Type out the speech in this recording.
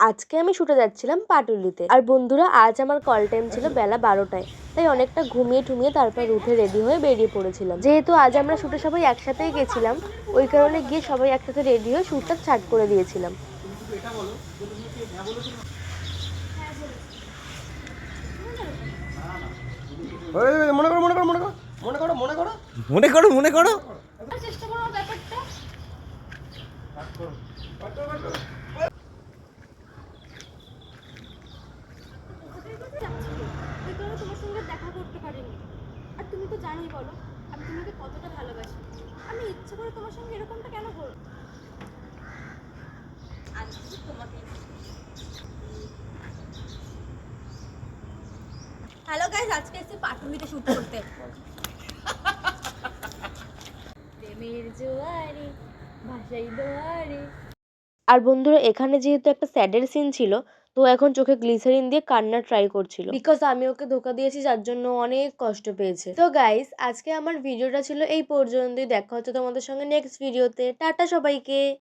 আজকে আমি শুটে যাচ্ছিলাম পাটুলিতে। আর বন্ধুরা আজ আমার কল টাইম ছিল বেলা 12টায়, তাই অনেকটা ঘুমিয়ে ঠুমিয়ে তারপর উঠে রেডি হয়ে বেরিয়ে পড়েছিলাম। যেহেতু আজ আমরা শুটে সবাই একসাথেই গেছিলাম, ওই কারণে গিয়ে সবাই একসাথে রেডি হয়ে শুটটা স্টার্ট করে দিয়েছিলাম। মনে করো মনে করো মনে করো মনে করো মনে করো মনে করো মনে করো চেষ্টা করো ব্যাপারটা। ওই কারণে তোমার সঙ্গে দেখা করতে পারিনি। আর তুমি তো জানোই বলো আমি তোমাকে কতটা ভালোবাসি। আমি ইচ্ছে করে তোমার সঙ্গে এরকমটা কেন করব? আজকে তোমাকে হ্যালো গাইস, আজকে এসেছি পাটুলিতে শুট করতে। প্রেমের জোয়ারে ভাষাই দোয়ারে। আর বন্ধুরা এখানে যেহেতু একটা স্যাডের সিন ছিল, তো এখন চোখে গ্লিসারিন দিয়ে কান্না ট্রাই করছিল, বিকজ আমি ওকে ধোকা দিয়েছি, যার জন্য অনেক কষ্ট পেয়েছে। তো গাইস আজকে আমার ভিডিওটা ছিল এই পর্যন্তই। দেখা হচ্ছে তোমাদের সঙ্গে নেক্সট ভিডিওতে। টাটা সবাইকে।